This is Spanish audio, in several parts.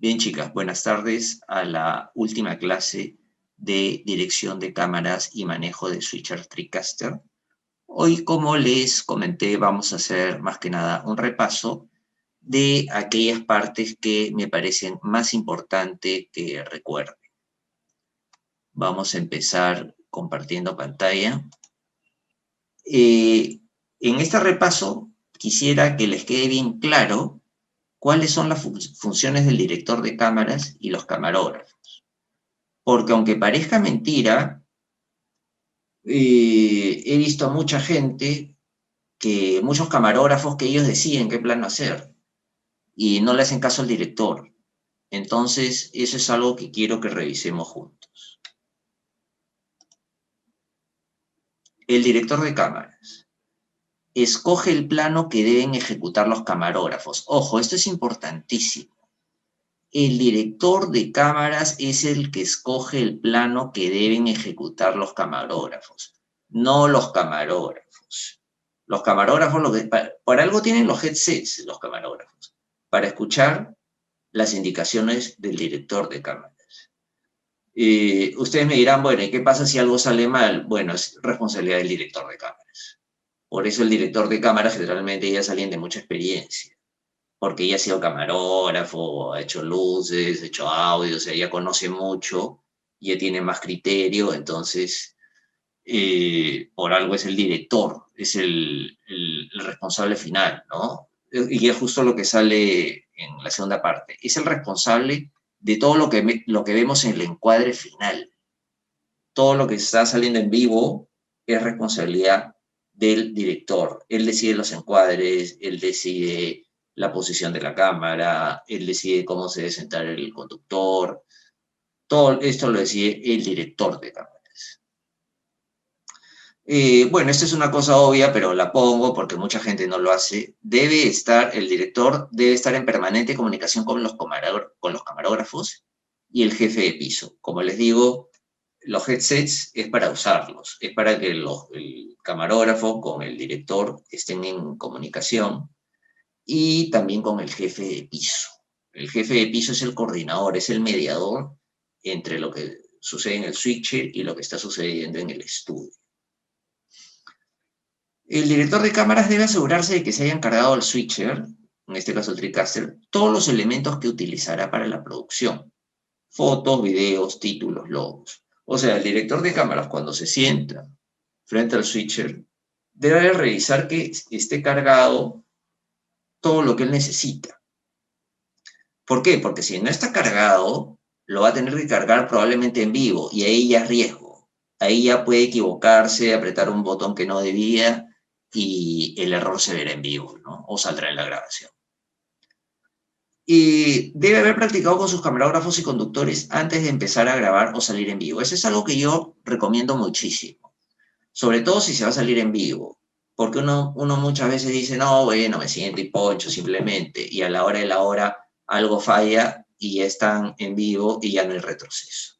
Bien, chicas, buenas tardes a la última clase de dirección de cámaras y manejo de switcher TriCaster. Hoy, como les comenté, vamos a hacer más que nada un repaso de aquellas partes que me parecen más importantes que recuerden. Vamos a empezar compartiendo pantalla. En este repaso, quisiera que les quede bien claro cuáles son las funciones del director de cámaras y los camarógrafos. Porque aunque parezca mentira, he visto a mucha gente, muchos camarógrafos que ellos deciden qué plano hacer y no le hacen caso al director. Entonces, eso es algo que quiero que revisemos juntos. El director de cámaras escoge el plano que deben ejecutar los camarógrafos. Ojo, esto es importantísimo. El director de cámaras es el que escoge el plano que deben ejecutar los camarógrafos, no los camarógrafos. Los camarógrafos, por algo tienen los headsets, los camarógrafos, para escuchar las indicaciones del director de cámaras. Ustedes me dirán, bueno, ¿y qué pasa si algo sale mal? Bueno, es responsabilidad del director de cámaras. Por eso el director de cámaras generalmente ya salen de mucha experiencia, porque ya ha sido camarógrafo, ha hecho luces, ha hecho audio, o sea, ya conoce mucho, ya tiene más criterio, entonces, por algo es el director, es el responsable final, ¿no? Y es justo lo que sale en la segunda parte. Es el responsable de todo lo que vemos en el encuadre final. Todo lo que está saliendo en vivo es responsabilidad del director. Él decide los encuadres, él decide la posición de la cámara, él decide cómo se debe sentar el conductor. Todo esto lo decide el director de cámaras. Bueno, esto es una cosa obvia, pero la pongo porque mucha gente no lo hace. El director debe estar en permanente comunicación con los camarógrafos y el jefe de piso. Como les digo, los headsets es para usarlos, es para que el camarógrafo con el director estén en comunicación y también con el jefe de piso. El jefe de piso es el coordinador, es el mediador entre lo que sucede en el switcher y lo que está sucediendo en el estudio. El director de cámaras debe asegurarse de que se hayan cargado al switcher, en este caso el TriCaster, todos los elementos que utilizará para la producción. Fotos, videos, títulos, logos. O sea, el director de cámaras cuando se sienta frente al switcher debe revisar que esté cargado todo lo que él necesita. ¿Por qué? Porque si no está cargado, lo va a tener que cargar probablemente en vivo y ahí ya es riesgo. Ahí ya puede equivocarse, apretar un botón que no debía y el error se verá en vivo, ¿no? O saldrá en la grabación. Y debe haber practicado con sus camarógrafos y conductores antes de empezar a grabar o salir en vivo. Eso es algo que yo recomiendo muchísimo, sobre todo si se va a salir en vivo, porque uno muchas veces dice, no, bueno, me siento y poncho simplemente, y a la hora de la hora algo falla y ya están en vivo y ya no hay retroceso.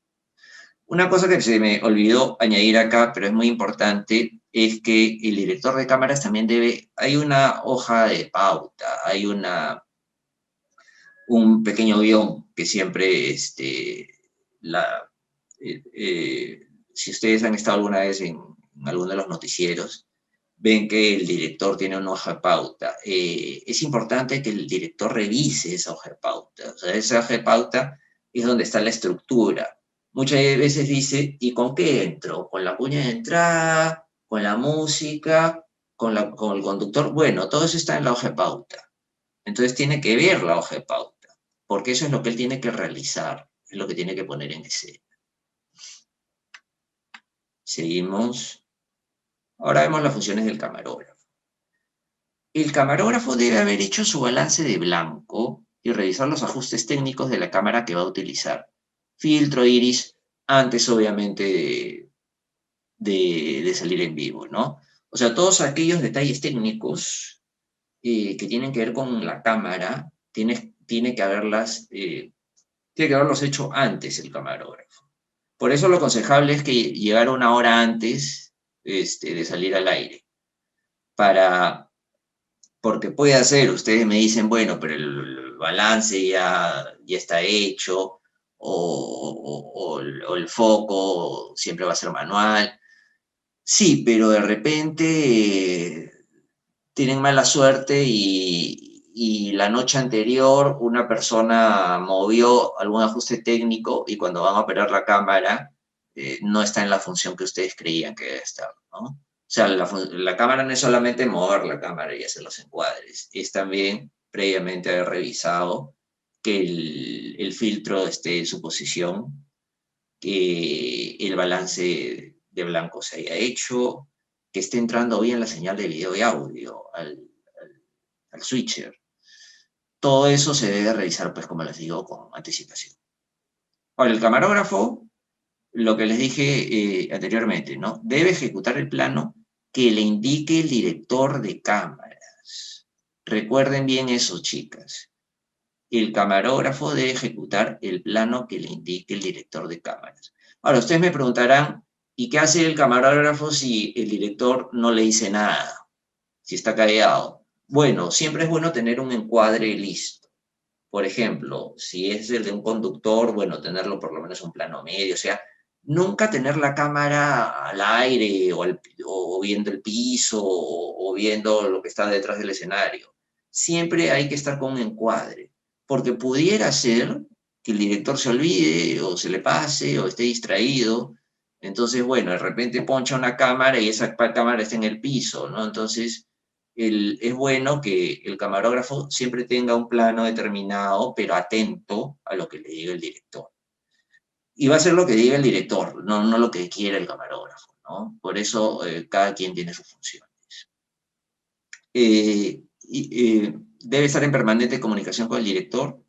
Una cosa que se me olvidó añadir acá, pero es muy importante, es que el director de cámaras también hay una hoja de pauta, hay un pequeño guión que siempre, si ustedes han estado alguna vez en alguno de los noticieros, ven que el director tiene una hoja de pauta. Es importante que el director revise esa hoja de pauta. O sea, esa hoja de pauta es donde está la estructura. Muchas veces dice, ¿y con qué entro? ¿Con la cuña de entrada? ¿Con la música? ¿Con el conductor? Bueno, todo eso está en la hoja de pauta. Entonces tiene que ver la hoja de pauta, porque eso es lo que él tiene que realizar, es lo que tiene que poner en escena. Seguimos. Ahora vemos las funciones del camarógrafo. El camarógrafo debe haber hecho su balance de blanco y revisar los ajustes técnicos de la cámara que va a utilizar. Filtro, iris, antes obviamente de salir en vivo, ¿no? O sea, todos aquellos detalles técnicos que tienen que ver con la cámara, tiene que haberlos hecho antes el camarógrafo. Por eso lo aconsejable es que llegar una hora antes de salir al aire, porque puede hacer, ustedes me dicen, bueno, pero balance ya está hecho, o el foco siempre va a ser manual. Sí, pero de repente tienen mala suerte y la noche anterior una persona movió algún ajuste técnico y cuando van a operar la cámara no está en la función que ustedes creían que debe estar, ¿no? O sea, la cámara no es solamente mover la cámara y hacer los encuadres, es también previamente haber revisado que el filtro esté en su posición, que el balance de blanco se haya hecho, que esté entrando bien la señal de video y audio al switcher. Todo eso se debe revisar, pues como les digo, con anticipación. Ahora, el camarógrafo, lo que les dije anteriormente, ¿no? Debe ejecutar el plano que le indique el director de cámaras. Recuerden bien eso, chicas. El camarógrafo debe ejecutar el plano que le indique el director de cámaras. Ahora, ustedes me preguntarán, ¿y qué hace el camarógrafo si el director no le dice nada? Si está callado. Bueno, siempre es bueno tener un encuadre listo. Por ejemplo, si es el de un conductor, bueno, tenerlo por lo menos un plano medio, o sea, nunca tener la cámara al aire o viendo el piso o viendo lo que está detrás del escenario. Siempre hay que estar con un encuadre, porque pudiera ser que el director se olvide o se le pase o esté distraído. Entonces, bueno, de repente poncha una cámara y esa cámara está en el piso, ¿no? Entonces, es bueno que el camarógrafo siempre tenga un plano determinado, pero atento a lo que le diga el director. Y va a ser lo que diga el director, no lo que quiera el camarógrafo, ¿no? Por eso cada quien tiene sus funciones. Debe estar en permanente comunicación con el director.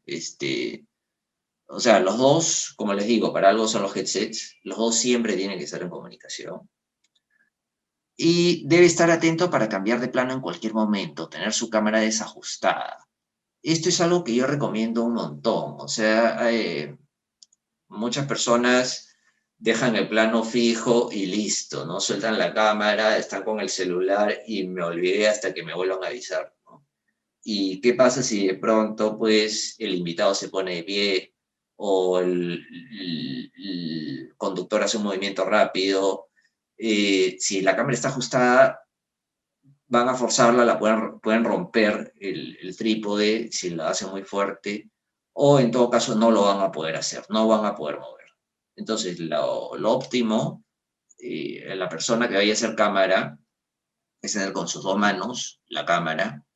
O sea, los dos, como les digo, para algo son los headsets, los dos siempre tienen que estar en comunicación. Y debe estar atento para cambiar de plano en cualquier momento, tener su cámara desajustada. Esto es algo que yo recomiendo un montón. O sea, muchas personas dejan el plano fijo y listo, ¿no? Sueltan la cámara, están con el celular y me olvidé hasta que me vuelvan a avisar, ¿no? ¿Y qué pasa si de pronto, pues, el invitado se pone de pie o el conductor hace un movimiento rápido? Si la cámara está ajustada, van a forzarla, pueden romper el trípode si la hacen muy fuerte, o en todo caso no lo van a poder hacer, no van a poder mover. Entonces, lo óptimo, la persona que vaya a hacer cámara, es tener con sus dos manos la cámara,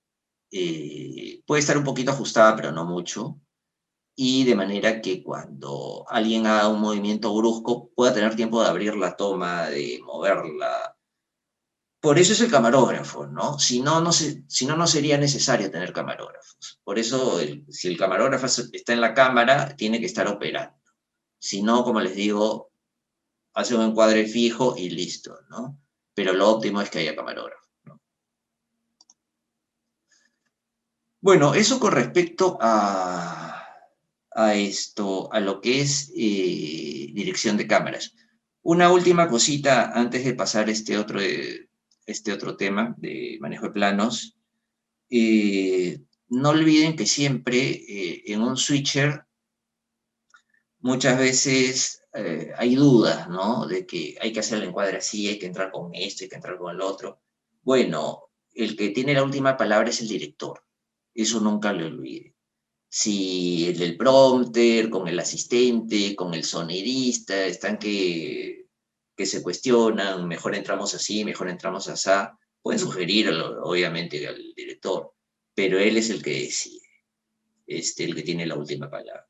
puede estar un poquito ajustada, pero no mucho, y de manera que cuando alguien haga un movimiento brusco, pueda tener tiempo de abrir la toma, de moverla. Por eso es el camarógrafo, ¿no? Si no, no sería necesario tener camarógrafos. Por eso, si el camarógrafo está en la cámara, tiene que estar operando. Si no, como les digo, hace un encuadre fijo y listo, ¿no? Pero lo óptimo es que haya camarógrafo, ¿no? Bueno, eso con respecto a lo que es dirección de cámaras. Una última cosita antes de pasar este otro tema de manejo de planos. No olviden que siempre en un switcher muchas veces hay dudas, ¿no? De que hay que hacer el encuadre así, hay que entrar con esto, hay que entrar con el otro. Bueno, el que tiene la última palabra es el director. Eso nunca lo olvide. Si el del prompter, con el asistente, con el sonidista, están que se cuestionan, mejor entramos así, mejor entramos así, pueden sugerir, obviamente, al director, pero él es el que decide, el que tiene la última palabra.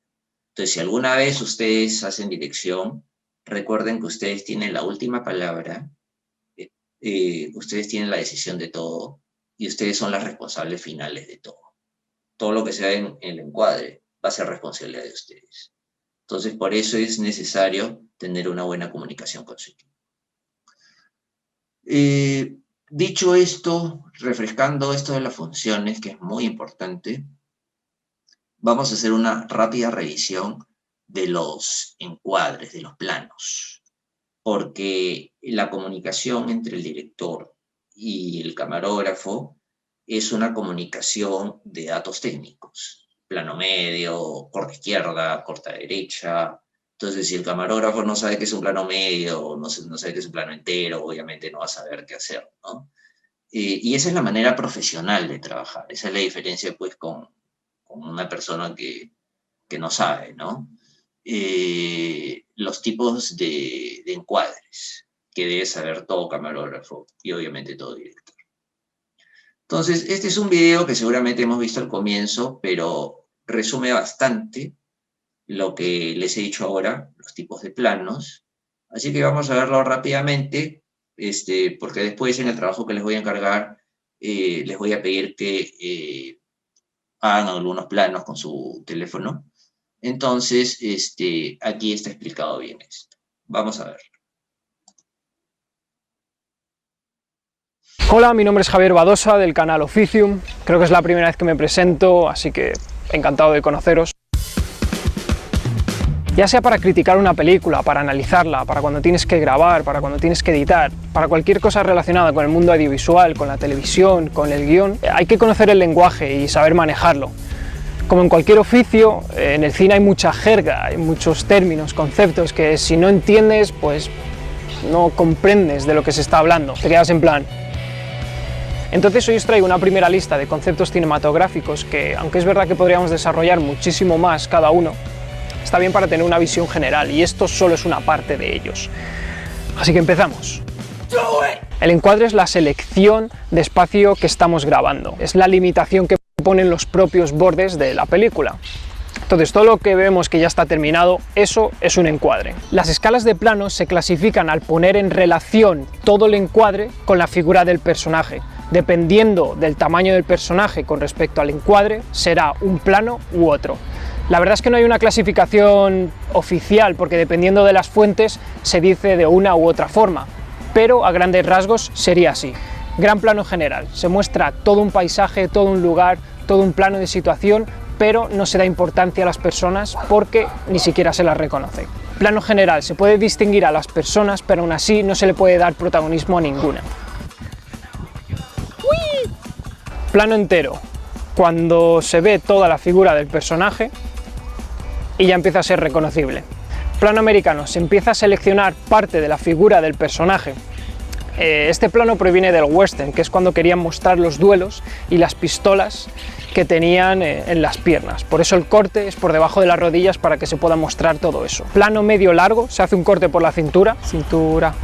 Entonces, si alguna vez ustedes hacen dirección, recuerden que ustedes tienen la última palabra, ustedes tienen la decisión de todo y ustedes son las responsables finales de todo. Todo lo que se ve en el encuadre va a ser responsabilidad de ustedes. Entonces, por eso es necesario tener una buena comunicación con su equipo. Dicho esto, refrescando esto de las funciones, que es muy importante, vamos a hacer una rápida revisión de los encuadres, de los planos, porque la comunicación entre el director y el camarógrafo es una comunicación de datos técnicos. plano medio, corta izquierda, corta derecha. Entonces, si el camarógrafo no sabe qué es un plano medio, no sabe qué es un plano entero, obviamente no va a saber qué hacer, ¿no? Y esa es la manera profesional de trabajar, esa es la diferencia, pues, con una persona que no sabe, ¿no? Los tipos de encuadres que debe saber todo camarógrafo y obviamente todo director. Entonces, este es un video que seguramente hemos visto al comienzo, pero resume bastante lo que les he dicho ahora, los tipos de planos. Así que vamos a verlo rápidamente, porque después en el trabajo que les voy a encargar, les voy a pedir que hagan algunos planos con su teléfono. Entonces, aquí está explicado bien esto. Vamos a ver. Hola, mi nombre es Javier Badosa del canal Oficium. Creo que es la primera vez que me presento, así que encantado de conoceros. Ya sea para criticar una película, para analizarla, para cuando tienes que grabar, para cuando tienes que editar, para cualquier cosa relacionada con el mundo audiovisual, con la televisión, con el guión, hay que conocer el lenguaje y saber manejarlo. Como en cualquier oficio, en el cine hay mucha jerga, hay muchos términos, conceptos que si no entiendes, pues no comprendes de lo que se está hablando, te quedas en plan. Entonces hoy os traigo una primera lista de conceptos cinematográficos que, aunque es verdad que podríamos desarrollar muchísimo más cada uno, está bien para tener una visión general y esto solo es una parte de ellos. Así que empezamos. El encuadre es la selección de espacio que estamos grabando, es la limitación que ponen los propios bordes de la película. Entonces todo lo que vemos que ya está terminado, eso es un encuadre. Las escalas de planos se clasifican al poner en relación todo el encuadre con la figura del personaje. Dependiendo del tamaño del personaje con respecto al encuadre, será un plano u otro. La verdad es que no hay una clasificación oficial, porque dependiendo de las fuentes se dice de una u otra forma, pero a grandes rasgos sería así. Gran plano general, se muestra todo un paisaje, todo un lugar, todo un plano de situación, pero no se da importancia a las personas porque ni siquiera se las reconoce. Plano general, se puede distinguir a las personas, pero aún así no se le puede dar protagonismo a ninguna. Plano entero, cuando se ve toda la figura del personaje y ya empieza a ser reconocible. Plano americano, se empieza a seleccionar parte de la figura del personaje. Este plano proviene del western, que es cuando querían mostrar los duelos y las pistolas que tenían en las piernas. Por eso el corte es por debajo de las rodillas para que se pueda mostrar todo eso. Plano medio largo, se hace un corte por la cintura.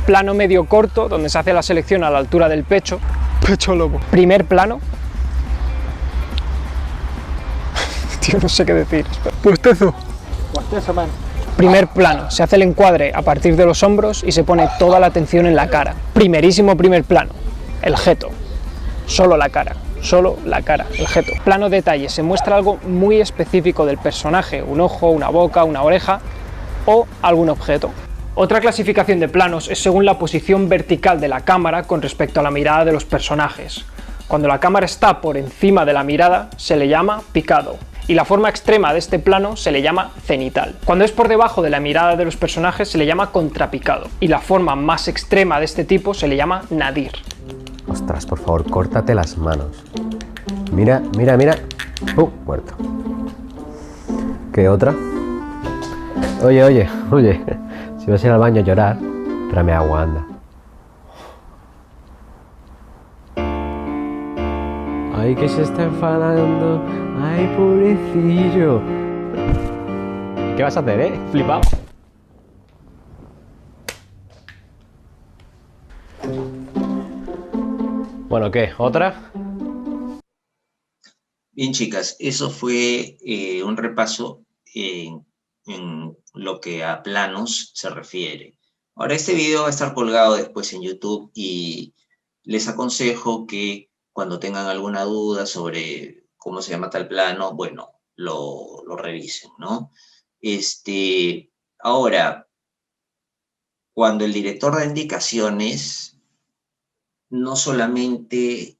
Plano medio corto, donde se hace la selección a la altura del pecho. Pecho lobo. Primer plano. Tío, no sé qué decir. Puestezo. Man. Primer plano, se hace el encuadre a partir de los hombros y se pone toda la atención en la cara. Primerísimo primer plano, el jeto. Solo la cara, el jeto. Plano detalle, se muestra algo muy específico del personaje, un ojo, una boca, una oreja o algún objeto. Otra clasificación de planos es según la posición vertical de la cámara con respecto a la mirada de los personajes. Cuando la cámara está por encima de la mirada se le llama picado. Y la forma extrema de este plano se le llama cenital. Cuando es por debajo de la mirada de los personajes se le llama contrapicado. Y la forma más extrema de este tipo se le llama nadir. Ostras, por favor, córtate las manos. Mira. Muerto. ¿Qué otra? Oye. Si vas a ir al baño a llorar, tráeme agua, anda. Ay, que se está enfadando. Ay, pobrecillo. ¿Qué vas a hacer, Flipado. Bueno, ¿qué? ¿Otra? Bien, chicas, eso fue un repaso en lo que a planos se refiere. Ahora, este video va a estar colgado después en YouTube y les aconsejo que cuando tengan alguna duda sobre cómo se llama tal plano, bueno, lo revisen, ¿no? Ahora, cuando el director da indicaciones, no solamente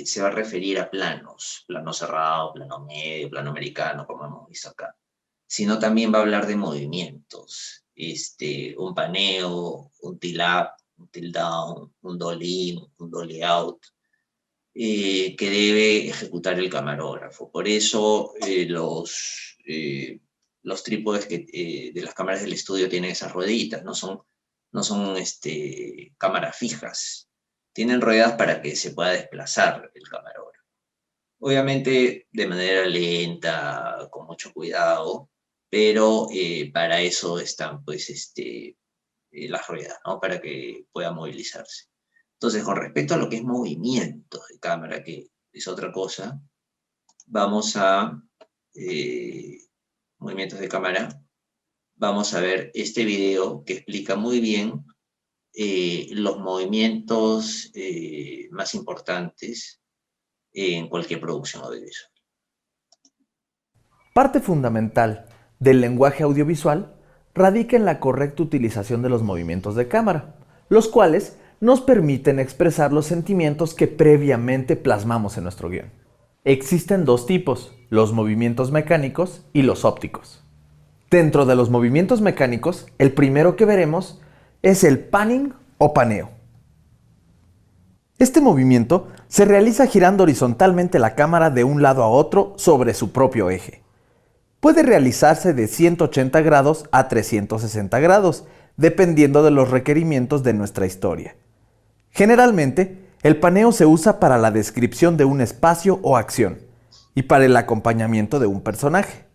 se va a referir a planos, plano cerrado, plano medio, plano americano, como hemos visto acá, sino también va a hablar de movimientos, un paneo, un tilt up, un tilt down, un dolly in, un dolly out, que debe ejecutar el camarógrafo. Por eso los trípodes de las cámaras del estudio tienen esas rueditas, no son cámaras fijas. Tienen ruedas para que se pueda desplazar el camarógrafo. Obviamente de manera lenta, con mucho cuidado, pero para eso están pues, las ruedas, ¿no? Para que pueda movilizarse. Entonces, con respecto a lo que es movimientos de cámara, que es otra cosa, vamos a movimientos de cámara. Vamos a ver este video que explica muy bien los movimientos más importantes en cualquier producción audiovisual. Parte fundamental del lenguaje audiovisual radica en la correcta utilización de los movimientos de cámara, los cuales nos permiten expresar los sentimientos que previamente plasmamos en nuestro guión. Existen dos tipos, los movimientos mecánicos y los ópticos. Dentro de los movimientos mecánicos, el primero que veremos es el panning o paneo. Este movimiento se realiza girando horizontalmente la cámara de un lado a otro sobre su propio eje. Puede realizarse de 180 grados a 360 grados, dependiendo de los requerimientos de nuestra historia. Generalmente, el paneo se usa para la descripción de un espacio o acción y para el acompañamiento de un personaje.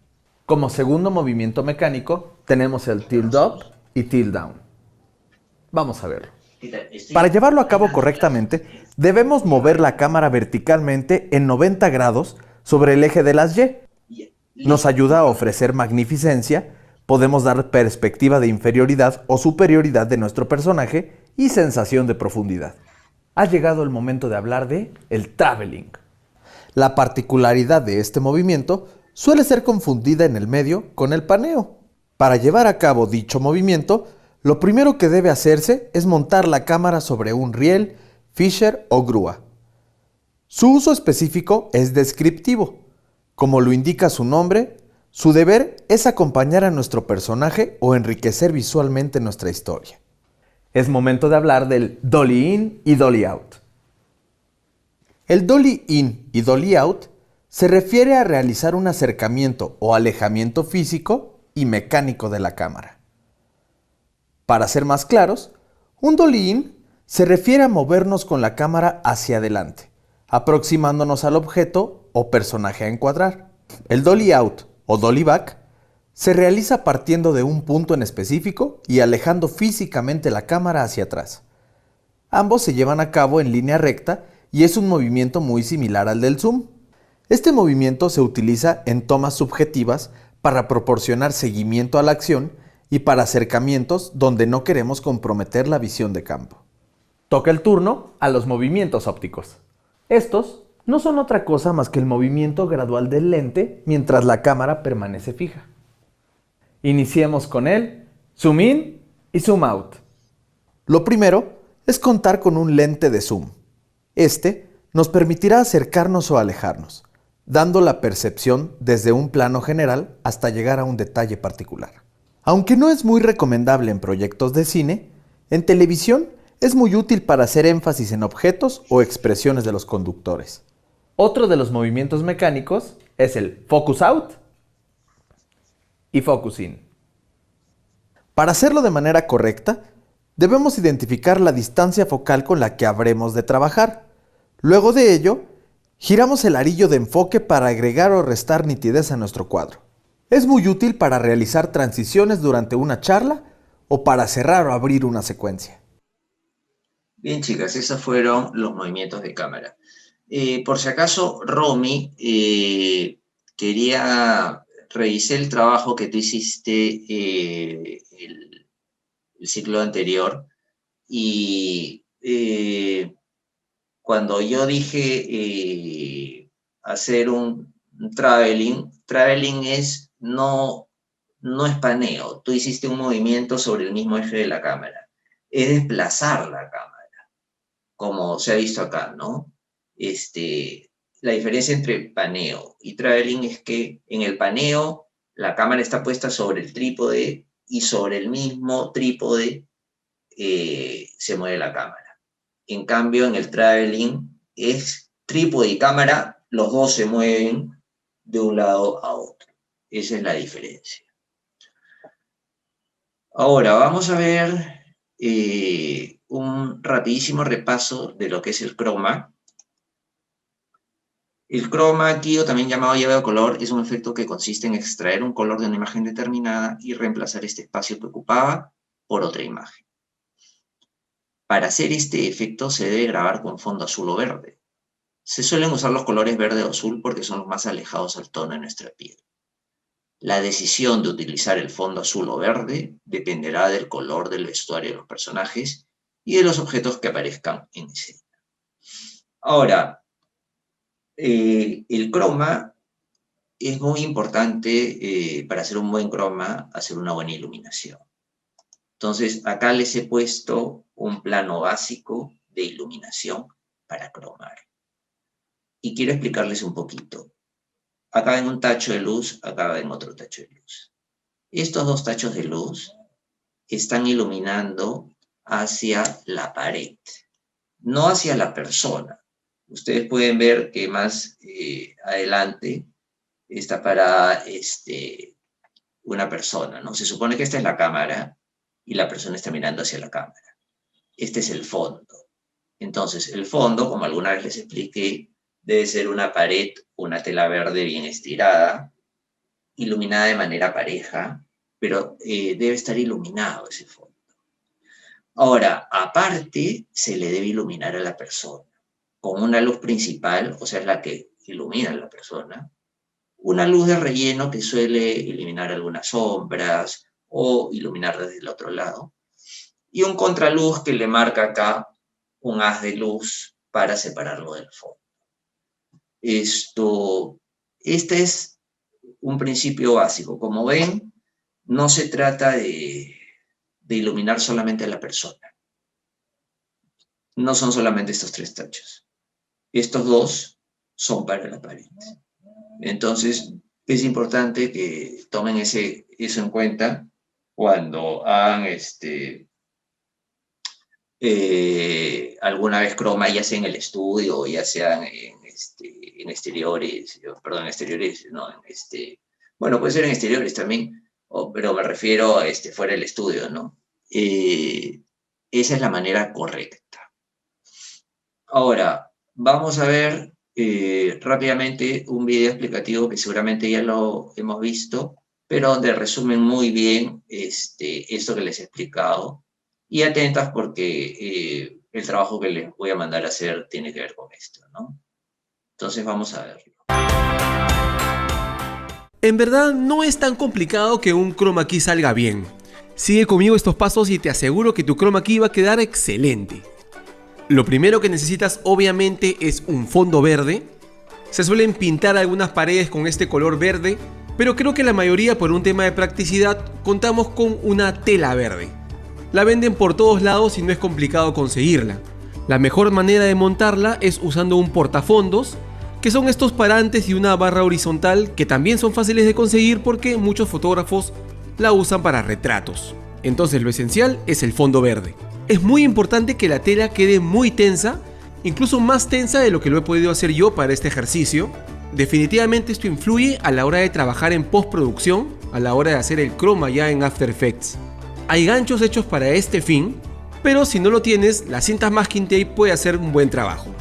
Como segundo movimiento mecánico, tenemos el tilt up y tilt down. Vamos a verlo. Para llevarlo a cabo correctamente, debemos mover la cámara verticalmente en 90 grados sobre el eje de las Y. Nos ayuda a ofrecer magnificencia, podemos dar perspectiva de inferioridad o superioridad de nuestro personaje y sensación de profundidad. Ha llegado el momento de hablar de el traveling. La particularidad de este movimiento suele ser confundida en el medio con el paneo. Para llevar a cabo dicho movimiento, lo primero que debe hacerse es montar la cámara sobre un riel, fisher o grúa. Su uso específico es descriptivo. Como lo indica su nombre, su deber es acompañar a nuestro personaje o enriquecer visualmente nuestra historia. Es momento de hablar del dolly in y dolly out. El dolly in y dolly out se refiere a realizar un acercamiento o alejamiento físico y mecánico de la cámara. Para ser más claros, un dolly in se refiere a movernos con la cámara hacia adelante, aproximándonos al objeto o personaje a encuadrar. El dolly out o dolly back se realiza partiendo de un punto en específico y alejando físicamente la cámara hacia atrás. Ambos se llevan a cabo en línea recta y es un movimiento muy similar al del zoom. Este movimiento se utiliza en tomas subjetivas para proporcionar seguimiento a la acción y para acercamientos donde no queremos comprometer la visión de campo. Toca el turno a los movimientos ópticos. Estos no son otra cosa más que el movimiento gradual del lente mientras la cámara permanece fija. Iniciemos con el zoom in y zoom out. Lo primero es contar con un lente de zoom. Este nos permitirá acercarnos o alejarnos, dando la percepción desde un plano general hasta llegar a un detalle particular. Aunque no es muy recomendable en proyectos de cine, en televisión es muy útil para hacer énfasis en objetos o expresiones de los conductores. Otro de los movimientos mecánicos es el focus out y focus in. Para hacerlo de manera correcta, debemos identificar la distancia focal con la que habremos de trabajar. Luego de ello, giramos el arillo de enfoque para agregar o restar nitidez a nuestro cuadro. Es muy útil para realizar transiciones durante una charla o para cerrar o abrir una secuencia. Bien, chicas, esos fueron los movimientos de cámara. Por si acaso, Romy, revisé el trabajo que tú hiciste el ciclo anterior y cuando yo dije hacer un traveling no es paneo. Tú hiciste un movimiento sobre el mismo eje de la cámara. Es desplazar la cámara, como se ha visto acá, ¿no? La diferencia entre paneo y traveling es que en el paneo la cámara está puesta sobre el trípode y sobre el mismo trípode se mueve la cámara. En cambio, en el traveling es trípode y cámara, los dos se mueven de un lado a otro. Esa es la diferencia. Ahora vamos a ver un rapidísimo repaso de lo que es el croma. El chroma key, o también llamado llave de color, es un efecto que consiste en extraer un color de una imagen determinada y reemplazar este espacio que ocupaba por otra imagen. Para hacer este efecto se debe grabar con fondo azul o verde. Se suelen usar los colores verde o azul porque son los más alejados al tono de nuestra piel. La decisión de utilizar el fondo azul o verde dependerá del color del vestuario de los personajes y de los objetos que aparezcan en escena. Ahora, el croma es muy importante para hacer un buen croma, hacer una buena iluminación. Entonces, acá les he puesto un plano básico de iluminación para cromar. Y quiero explicarles un poquito. Acá ven un tacho de luz, acá ven otro tacho de luz. Estos dos tachos de luz están iluminando hacia la pared, no hacia la persona. Ustedes pueden ver que más adelante está parada una persona, ¿no? Se supone que esta es la cámara y la persona está mirando hacia la cámara. Este es el fondo. Entonces, el fondo, como alguna vez les expliqué, debe ser una pared, una tela verde bien estirada, iluminada de manera pareja, pero debe estar iluminado ese fondo. Ahora, aparte, se le debe iluminar a la persona con una luz principal, o sea, es la que ilumina a la persona, una luz de relleno que suele eliminar algunas sombras o iluminar desde el otro lado, y un contraluz que le marca acá un haz de luz para separarlo del fondo. Este es un principio básico. Como ven, no se trata de iluminar solamente a la persona. No son solamente estos tres tachos. Estos dos son para la pared. Entonces, es importante que tomen eso en cuenta cuando hagan alguna vez croma, ya sea en el estudio o ya sea en exteriores, perdón, en exteriores, no, bueno, puede ser en exteriores también, pero me refiero a fuera del estudio, ¿no? Esa es la manera correcta. Ahora, vamos a ver rápidamente un video explicativo que seguramente ya lo hemos visto, pero donde resumen muy bien esto que les he explicado. Y atentas porque el trabajo que les voy a mandar a hacer tiene que ver con esto, ¿no? Entonces vamos a verlo. En verdad no es tan complicado que un chroma key salga bien. Sigue conmigo estos pasos y te aseguro que tu chroma key va a quedar excelente. Lo primero que necesitas obviamente es un fondo verde. Se suelen pintar algunas paredes con este color verde, pero creo que la mayoría, por un tema de practicidad, contamos con una tela verde. La venden por todos lados y no es complicado conseguirla. La mejor manera de montarla es usando un portafondos, que son estos parantes y una barra horizontal que también son fáciles de conseguir porque muchos fotógrafos la usan para retratos. Entonces lo esencial es el fondo verde. Es muy importante que la tela quede muy tensa, incluso más tensa de lo que lo he podido hacer yo para este ejercicio. Definitivamente esto influye a la hora de trabajar en postproducción, a la hora de hacer el croma ya en After Effects. Hay ganchos hechos para este fin, pero si no lo tienes, la cinta masking tape puede hacer un buen trabajo.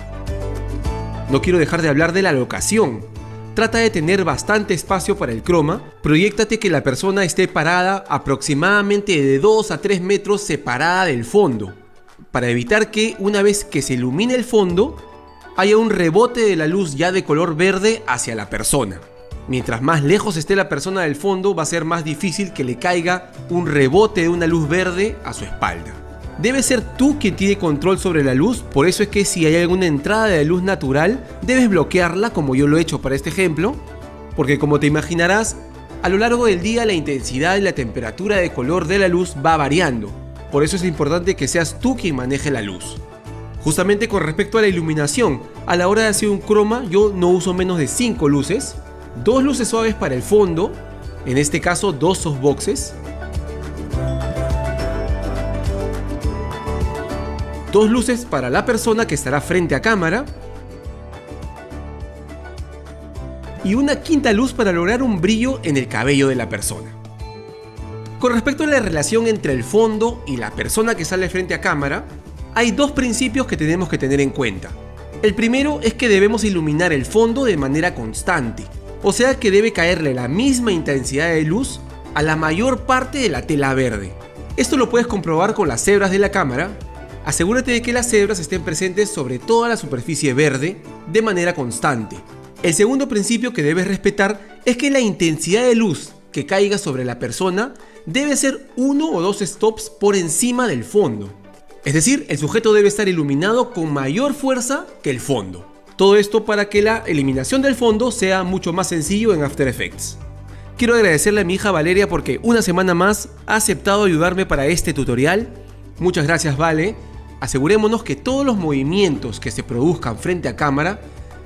No quiero dejar de hablar de la locación. Trata de tener bastante espacio para el croma. Proyéctate que la persona esté parada aproximadamente de 2 a 3 metros separada del fondo, para evitar que una vez que se ilumine el fondo, haya un rebote de la luz ya de color verde hacia la persona. Mientras más lejos esté la persona del fondo, va a ser más difícil que le caiga un rebote de una luz verde a su espalda. Debe ser tú quien tiene control sobre la luz, por eso es que si hay alguna entrada de luz natural, debes bloquearla como yo lo he hecho para este ejemplo, porque como te imaginarás, a lo largo del día la intensidad y la temperatura de color de la luz va variando, por eso es importante que seas tú quien maneje la luz. Justamente con respecto a la iluminación, a la hora de hacer un croma yo no uso menos de 5 luces, 2 luces suaves para el fondo, en este caso 2 softboxes, 2 luces para la persona que estará frente a cámara y una quinta luz para lograr un brillo en el cabello de la persona. Con respecto a la relación entre el fondo y la persona que sale frente a cámara, hay dos principios que tenemos que tener en cuenta. El primero es que debemos iluminar el fondo de manera constante, o sea que debe caerle la misma intensidad de luz a la mayor parte de la tela verde. Esto lo puedes comprobar con las cebras de la cámara. Asegúrate de que las cebras estén presentes sobre toda la superficie verde de manera constante. El segundo principio que debes respetar es que la intensidad de luz que caiga sobre la persona debe ser 1 o 2 stops por encima del fondo. Es decir, el sujeto debe estar iluminado con mayor fuerza que el fondo. Todo esto para que la eliminación del fondo sea mucho más sencillo en After Effects. Quiero agradecerle a mi hija Valeria porque una semana más ha aceptado ayudarme para este tutorial. Muchas gracias, Vale. Asegurémonos que todos los movimientos que se produzcan frente a cámara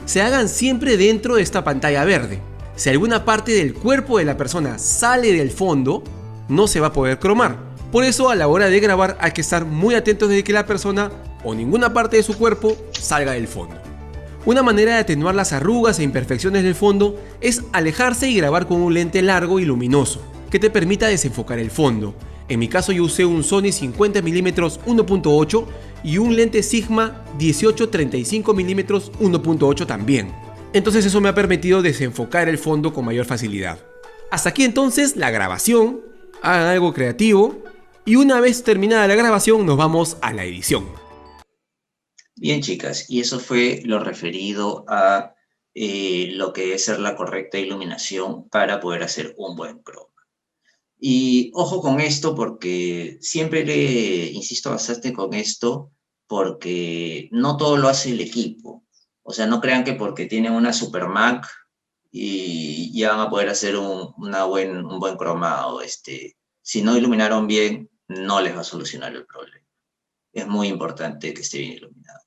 se hagan siempre dentro de esta pantalla verde. Si alguna parte del cuerpo de la persona sale del fondo, no se va a poder cromar. Por eso a la hora de grabar hay que estar muy atentos de que la persona o ninguna parte de su cuerpo salga del fondo. Una manera de atenuar las arrugas e imperfecciones del fondo es alejarse y grabar con un lente largo y luminoso que te permita desenfocar el fondo. En mi caso yo usé un Sony 50mm 1.8 y un lente Sigma 18-35mm 1.8 también. Entonces eso me ha permitido desenfocar el fondo con mayor facilidad. Hasta aquí entonces la grabación. Hagan algo creativo. Y una vez terminada la grabación nos vamos a la edición. Bien, chicas, y eso fue lo referido a lo que debe ser la correcta iluminación para poder hacer un buen croma. Y ojo con esto porque siempre le insisto bastante con esto porque no todo lo hace el equipo. O sea, no crean que porque tienen una Super Mac y ya van a poder hacer un buen cromado. Si no iluminaron bien, no les va a solucionar el problema. Es muy importante que esté bien iluminado.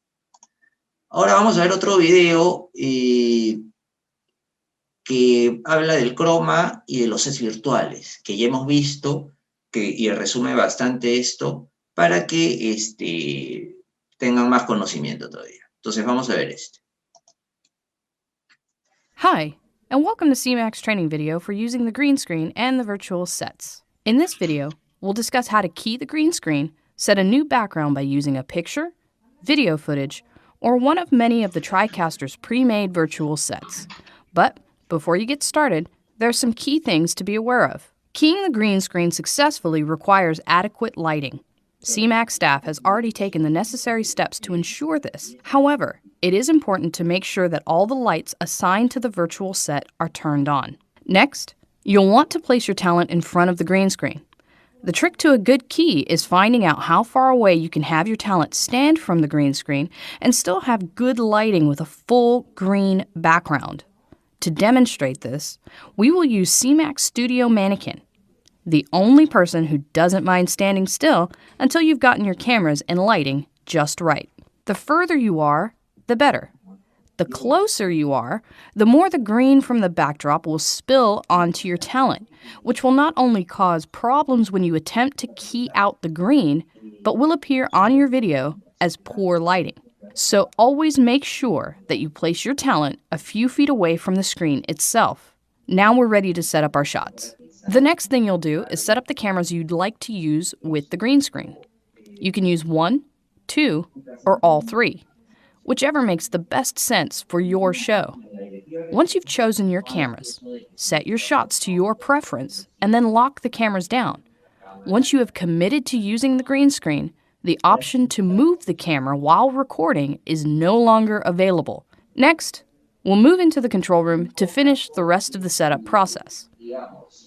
Ahora vamos a ver otro video que habla del croma y de los sets virtuales, que ya hemos visto y resume bastante esto para que tengan más conocimiento todavía. Entonces vamos a ver este. Hi, and welcome to CMAX training video for using the green screen and the virtual sets. In this video, we'll discuss how to key the green screen, set a new background by using a picture, video footage, or one of many of the TriCaster's pre-made virtual sets. But before you get started, there are some key things to be aware of. Keying the green screen successfully requires adequate lighting. CMAX staff has already taken the necessary steps to ensure this. However, it is important to make sure that all the lights assigned to the virtual set are turned on. Next, you'll want to place your talent in front of the green screen. The trick to a good key is finding out how far away you can have your talent stand from the green screen and still have good lighting with a full green background. To demonstrate this, we will use CMAX Studio Mannequin, the only person who doesn't mind standing still until you've gotten your cameras and lighting just right. The further you are, the better. The closer you are, the more the green from the backdrop will spill onto your talent, which will not only cause problems when you attempt to key out the green, but will appear on your video as poor lighting. So always make sure that you place your talent a few feet away from the screen itself. Now we're ready to set up our shots. The next thing you'll do is set up the cameras you'd like to use with the green screen. You can use 1, 2, or all 3. Whichever makes the best sense for your show. Once you've chosen your cameras, set your shots to your preference and then lock the cameras down. Once you have committed to using the green screen, the option to move the camera while recording is no longer available. Next, we'll move into the control room to finish the rest of the setup process.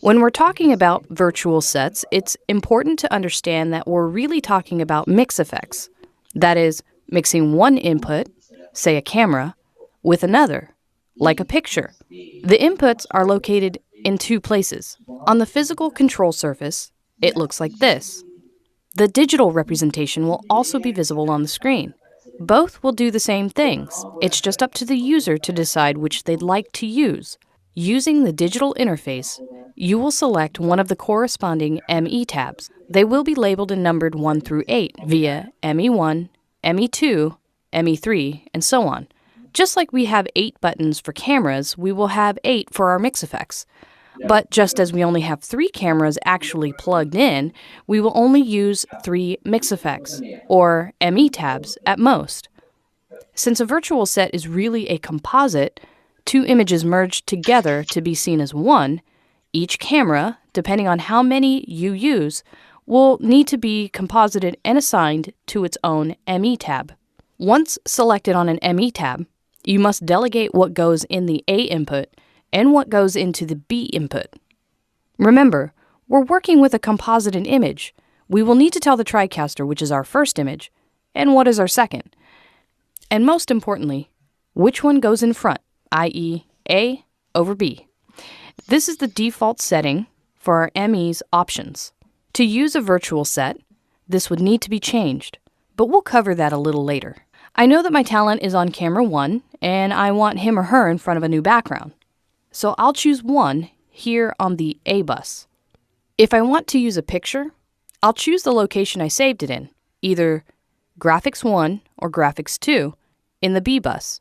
When we're talking about virtual sets, it's important to understand that we're really talking about mix effects. That is, mixing one input, say a camera, with another, like a picture. The inputs are located in 2 places. On the physical control surface, it looks like this. The digital representation will also be visible on the screen. Both will do the same things. It's just up to the user to decide which they'd like to use. Using the digital interface, you will select one of the corresponding ME tabs. They will be labeled and numbered 1 through 8 via ME1, ME2, ME3, and so on. Just like we have 8 buttons for cameras, we will have 8 for our mix effects. But just as we only have 3 cameras actually plugged in, we will only use 3 mix effects, or ME tabs at most. Since a virtual set is really a composite, 2 images merged together to be seen as one, each camera, depending on how many you use, will need to be composited and assigned to its own ME tab. Once selected on an ME tab, you must delegate what goes in the A input and what goes into the B input. Remember, we're working with a composited image. We will need to tell the TriCaster which is our first image and what is our second. And most importantly, which one goes in front, i.e. A over B. This is the default setting for our ME's options. To use a virtual set, this would need to be changed, but we'll cover that a little later. I know that my talent is on camera 1, and I want him or her in front of a new background. So I'll choose 1 here on the A bus. If I want to use a picture, I'll choose the location I saved it in, either Graphics 1 or Graphics 2 in the B bus.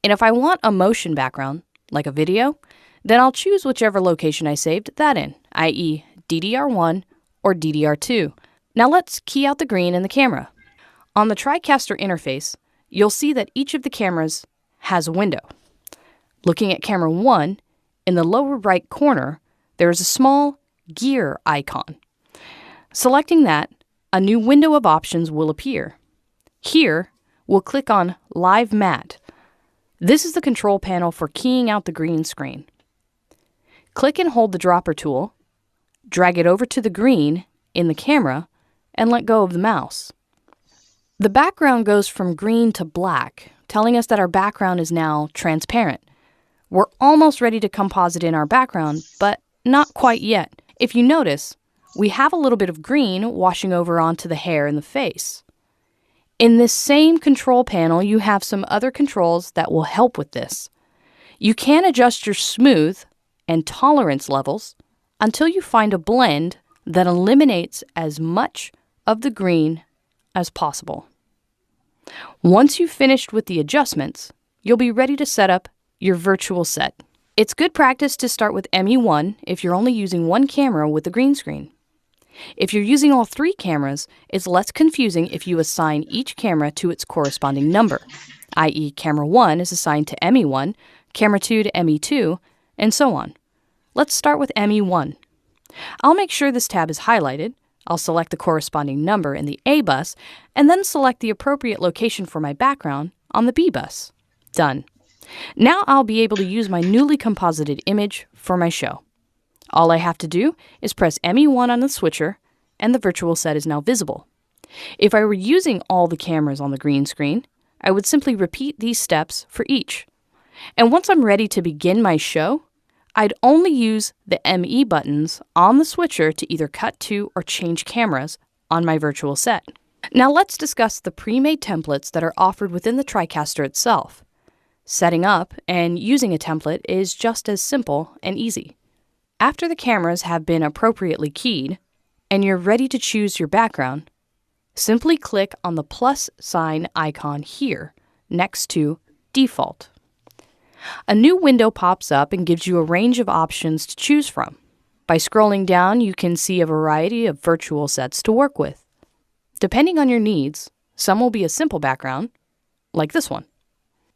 And if I want a motion background, like a video, then I'll choose whichever location I saved that in, i.e. DDR1 or DDR2. Now let's key out the green in the camera. On the TriCaster interface, you'll see that each of the cameras has a window. Looking at camera 1, in the lower right corner, there is a small gear icon. Selecting that, a new window of options will appear. Here, we'll click on Live Matte. This is the control panel for keying out the green screen. Click and hold the dropper tool, drag it over to the green in the camera, and let go of the mouse. The background goes from green to black, telling us that our background is now transparent. We're almost ready to composite in our background, but not quite yet. If you notice, we have a little bit of green washing over onto the hair and the face. In this same control panel, you have some other controls that will help with this. You can adjust your smooth and tolerance levels until you find a blend that eliminates as much of the green as possible. Once you've finished with the adjustments, you'll be ready to set up your virtual set. It's good practice to start with ME1 if you're only using 1 camera with the green screen. If you're using all 3 cameras, it's less confusing if you assign each camera to its corresponding number, i.e. camera 1 is assigned to ME1, camera 2 to ME2, and so on. Let's start with ME1. I'll make sure this tab is highlighted. I'll select the corresponding number in the A bus, and then select the appropriate location for my background on the B bus. Done. Now I'll be able to use my newly composited image for my show. All I have to do is press ME1 on the switcher, and the virtual set is now visible. If I were using all the cameras on the green screen, I would simply repeat these steps for each. And once I'm ready to begin my show, I'd only use the ME buttons on the switcher to either cut to or change cameras on my virtual set. Now let's discuss the pre-made templates that are offered within the TriCaster itself. Setting up and using a template is just as simple and easy. After the cameras have been appropriately keyed and you're ready to choose your background, simply click on the plus sign icon here next to Default. A new window pops up and gives you a range of options to choose from. By scrolling down, you can see a variety of virtual sets to work with. Depending on your needs, some will be a simple background, like this one.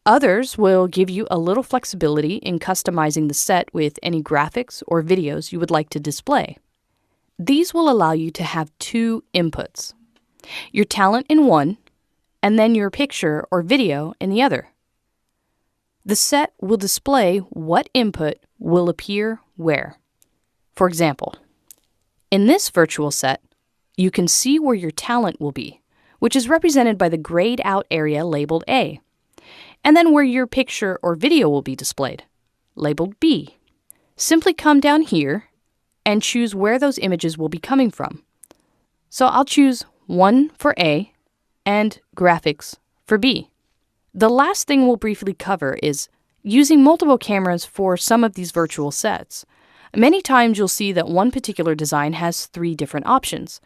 Others will give you a little flexibility in customizing the set with any graphics or videos you would like to display. These will allow you to have 2 inputs, your talent in one, and then your picture or video in the other. The set will display what input will appear where. For example, in this virtual set, you can see where your talent will be, which is represented by the grayed out area labeled A, and then where your picture or video will be displayed, labeled B. Simply come down here and choose where those images will be coming from. So I'll choose 1 for A and graphics for B. The last thing we'll briefly cover is using multiple cameras for some of these virtual sets. Many times you'll see that one particular design has 3 different options.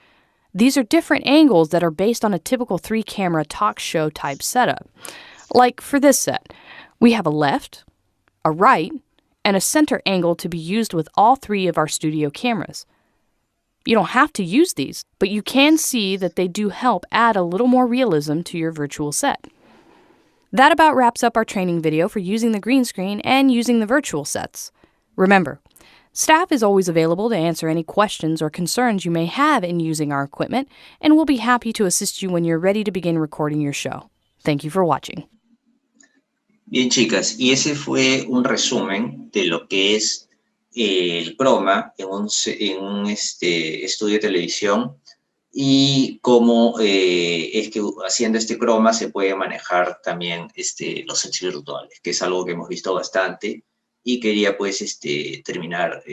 These are different angles that are based on a typical 3-camera talk show type setup. Like for this set, We have a left, a right, and a center angle to be used with all 3 of our studio cameras. You don't have to use these, but you can see that they do help add a little more realism to your virtual set. That about wraps up our training video for using the green screen and using the virtual sets. Remember, staff is always available to answer any questions or concerns you may have in using our equipment, and we'll be happy to assist you when you're ready to begin recording your show. Thank you for watching. Bien, chicas, y ese fue un resumen de lo que es el croma en un estudio de televisión y cómo es que haciendo este croma se puede manejar también los sets virtuales, que es algo que hemos visto bastante y quería pues terminar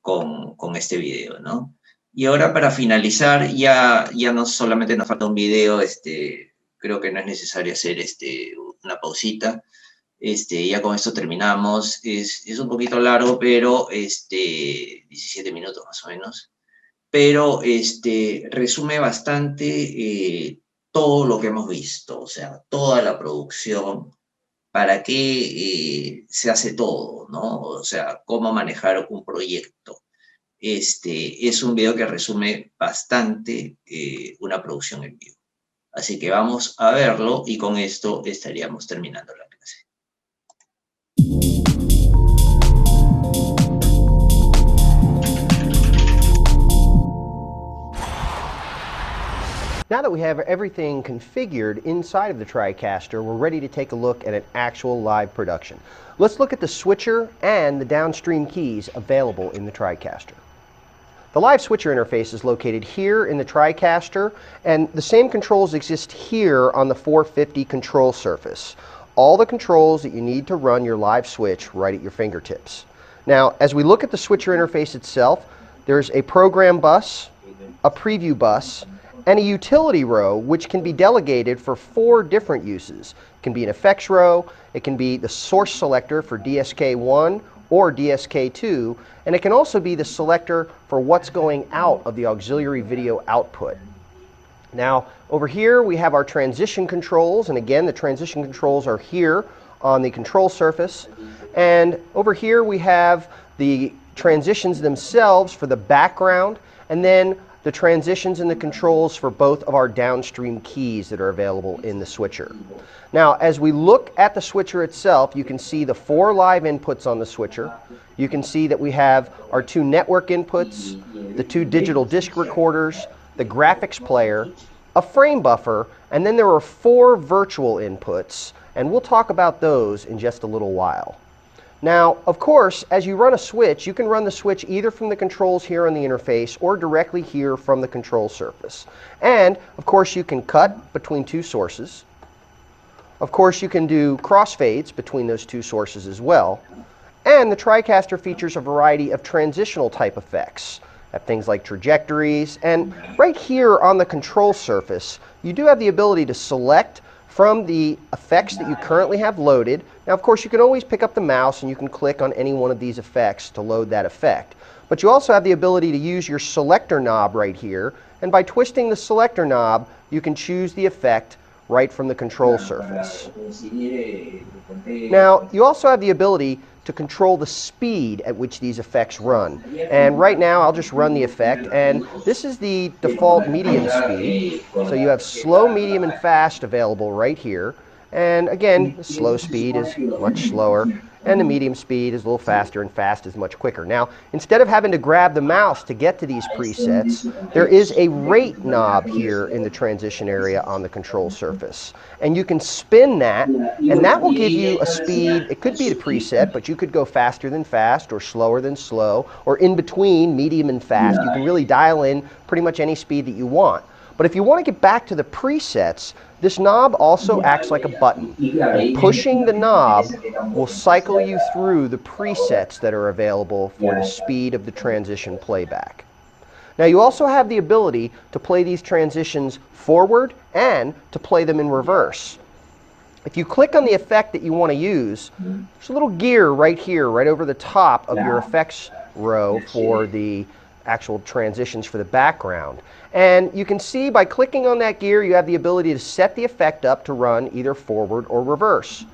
con este video, ¿no? Y ahora para finalizar, ya no solamente nos falta un video, creo que no es necesario hacer una pausita. Ya con esto terminamos. Es un poquito largo, pero 17 minutos más o menos. Pero resume bastante todo lo que hemos visto, o sea, toda la producción, para qué se hace todo, ¿no? O sea, cómo manejar un proyecto. Es un video que resume bastante una producción en vivo. Así que vamos a verlo y con esto estaríamos terminando la clase. Now that we have everything configured inside of the TriCaster, we're ready to take a look at an actual live production. Let's look at the switcher and the downstream keys available in the TriCaster. The live switcher interface is located here in the TriCaster, and the same controls exist here on the 450 control surface. All the controls that you need to run your live switch right at your fingertips. Now, as we look at the switcher interface itself, there's a program bus, a preview bus, and a utility row which can be delegated for 4 different uses. It can be an effects row, it can be the source selector for DSK1 or DSK2, and it can also be the selector for what's going out of the auxiliary video output. Now, over here we have our transition controls, and again, the transition controls are here on the control surface. And over here we have the transitions themselves for the background, and then the transitions and the controls for both of our downstream keys that are available in the switcher. Now, as we look at the switcher itself, you can see the 4 live inputs on the switcher. You can see that we have our 2 network inputs, the 2 digital disc recorders, the graphics player, a frame buffer, and then there are 4 virtual inputs, and we'll talk about those in just a little while. Now, of course, as you run a switch, you can run the switch either from the controls here on the interface or directly here from the control surface. And, of course, you can cut between 2 sources. Of course, you can do crossfades between those 2 sources as well. And the TriCaster features a variety of transitional type effects. Things like trajectories. And right here on the control surface, you do have the ability to select from the effects that you currently have loaded. Now, of course, you can always pick up the mouse and you can click on any one of these effects to load that effect. But you also have the ability to use your selector knob right here, and by twisting the selector knob, you can choose the effect right from the control surface. Now, you also have the ability to control the speed at which these effects run. And right now, I'll just run the effect, and this is the default medium speed. So you have slow, medium, and fast available right here. And again, the slow speed is much slower, and the medium speed is a little faster, and fast is much quicker. Now, instead of having to grab the mouse to get to these presets, there is a rate knob here in the transition area on the control surface. And you can spin that, and that will give you a speed. It could be the preset, but you could go faster than fast, or slower than slow, or in between medium and fast. You can really dial in pretty much any speed that you want. But if you want to get back to the presets, this knob also acts like a button. And pushing the knob will cycle you through the presets that are available for the speed of the transition playback. Now, you also have the ability to play these transitions forward and to play them in reverse. If you click on the effect that you want to use, there's a little gear right here, right over the top of your effects row for the actual transitions for the background. And you can see by clicking on that gear, you have the ability to set the effect up to run either forward or reverse.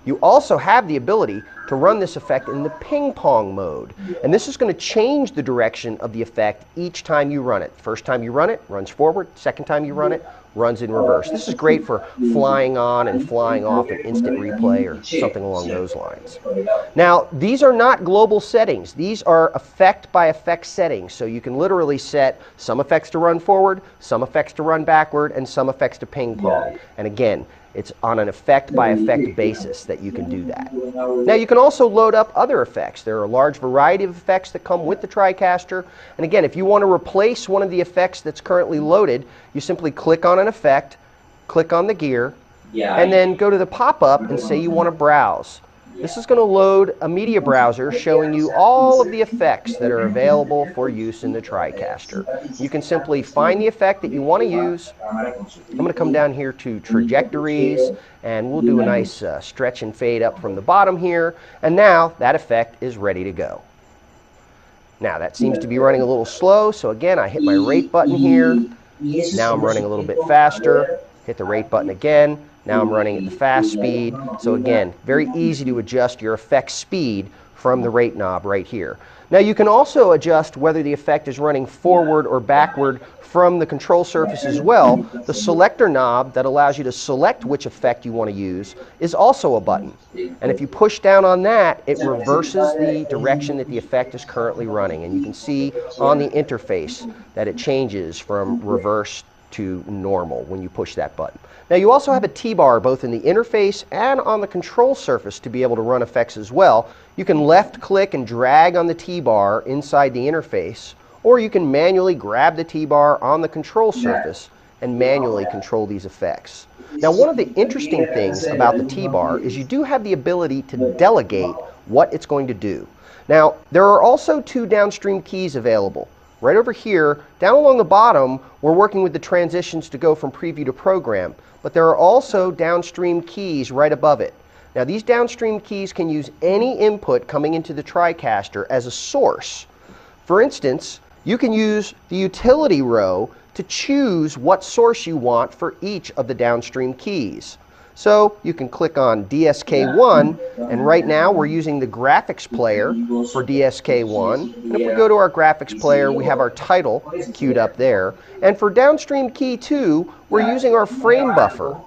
You also have the ability to run this effect in the ping pong mode. And this is going to change the direction of the effect each time you run it. First time you run it, runs forward. Second time you run it, runs in reverse. This is great for flying on and flying off an instant replay or something along those lines. Now, these are not global settings. These are effect by effect settings. So you can literally set some effects to run forward, some effects to run backward, and some effects to ping pong. And again, it's on an effect by effect basis that you can do that. Now you can also load up other effects. There are a large variety of effects that come with the TriCaster. And again, if you want to replace one of the effects that's currently loaded, you simply click on an effect, click on the gear, and then go to the pop-up and say you want to browse. This is going to load a media browser showing you all of the effects that are available for use in the TriCaster. You can simply find the effect that you want to use. I'm going to come down here to trajectories, and we'll do a nice stretch and fade up from the bottom here. And now that effect is ready to go. Now that seems to be running a little slow, so again I hit my rate button here. Now I'm running a little bit faster. Hit the rate button again. Now I'm running at the fast speed. So again, very easy to adjust your effect speed from the rate knob right here. Now you can also adjust whether the effect is running forward or backward from the control surface as well. The selector knob that allows you to select which effect you want to use is also a button. And if you push down on that, it reverses the direction that the effect is currently running. And you can see on the interface that it changes from reverse to normal when you push that button. Now you also have a T-bar both in the interface and on the control surface to be able to run effects as well. You can left click and drag on the T-bar inside the interface, or you can manually grab the T-bar on the control surface and manually control these effects. Now one of the interesting things about the T-bar is you do have the ability to delegate what it's going to do. Now there are also two downstream keys available. Right over here, down along the bottom, we're working with the transitions to go from preview to program, but there are also downstream keys right above it. Now these downstream keys can use any input coming into the TriCaster as a source. For instance, you can use the utility row to choose what source you want for each of the downstream keys. So you can click on DSK1, and right now we're using the graphics player for DSK1. And if we go to our graphics player, we have our title queued up there. And for downstream key 2, we're using our frame buffer.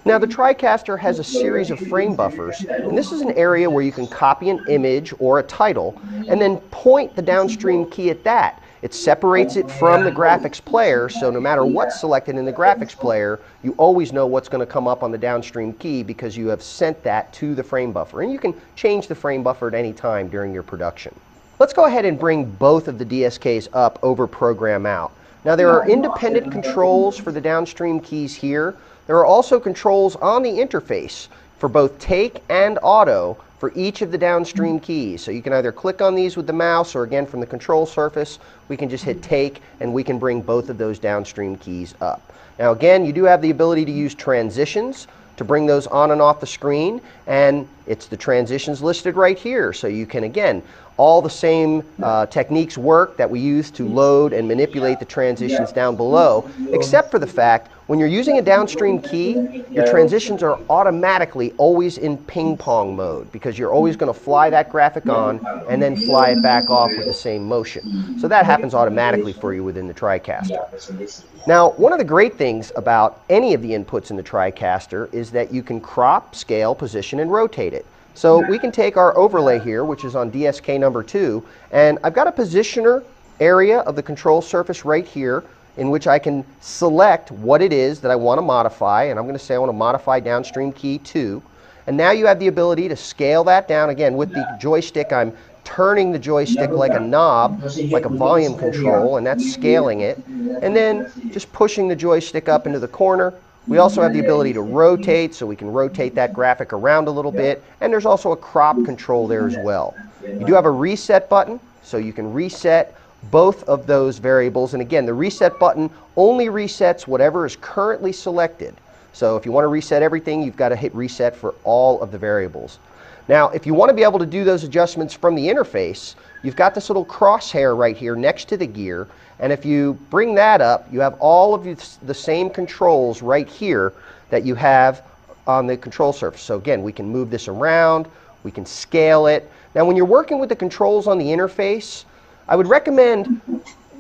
Now the TriCaster has a series of frame buffers, and this is an area where you can copy an image or a title and then point the downstream key at that. It separates it from the graphics player, so no matter what's selected in the graphics player, you always know what's going to come up on the downstream key because you have sent that to the frame buffer. And you can change the frame buffer at any time during your production. Let's go ahead and bring both of the DSKs up over program out. Now there are independent controls for the downstream keys here. There are also controls on the interface for both take and auto for each of the downstream keys. So you can either click on these with the mouse, or again from the control surface, we can just hit take and we can bring both of those downstream keys up. Now again, you do have the ability to use transitions to bring those on and off the screen, and it's the transitions listed right here. So you can, again, all the same techniques work that we use to load and manipulate the transitions down below, except for the fact when you're using a downstream key, your transitions are automatically always in ping pong mode because you're always going to fly that graphic on and then fly it back off with the same motion. So that happens automatically for you within the TriCaster. Now, one of the great things about any of the inputs in the TriCaster is that you can crop, scale, position, and rotate it. So we can take our overlay here, which is on DSK number 2, and I've got a positioner area of the control surface right here in which I can select what it is that I want to modify, and I'm going to say I want to modify downstream key 2. And now you have the ability to scale that down. Again, with the joystick, I'm turning the joystick like a knob, like a volume control, and that's scaling it. And then just pushing the joystick up into the corner. We also have the ability to rotate, so we can rotate that graphic around a little bit. And there's also a crop control there as well. You do have a reset button, so you can reset both of those variables. And again, the reset button only resets whatever is currently selected. So if you want to reset everything, you've got to hit reset for all of the variables. Now, if you want to be able to do those adjustments from the interface, you've got this little crosshair right here next to the gear. And if you bring that up, you have all of the same controls right here that you have on the control surface. So again, we can move this around, we can scale it. Now when you're working with the controls on the interface, I would recommend